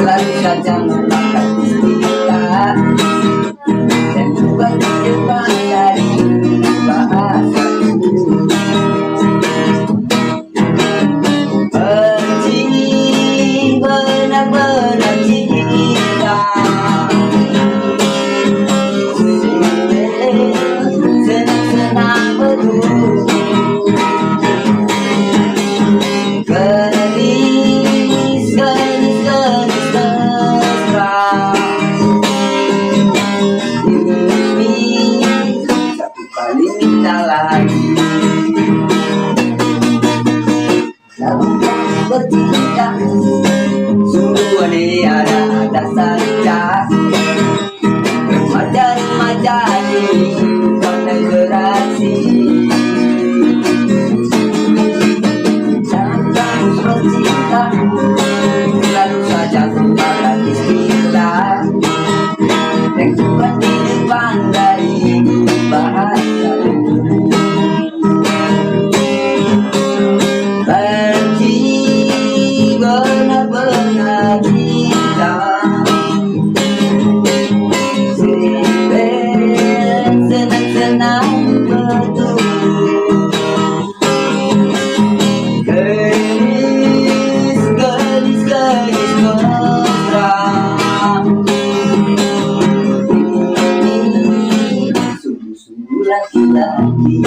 selalu saja memakan kita dan bukan di depan dari bahasaku. Benci, benar-benar cinta, senang-senang betul. Gelis, gelis, gelis mesra. Ini satu kali minta lagi. Namun kamu bercinta, sungguh ada saja. Remaja-remaja ini pandai beraksi. Bercinta, selalu saja memakan istilah yang bukan di depan dari bahasa. Benci, benar-benar cinta, senang-senang betul. Laki-laki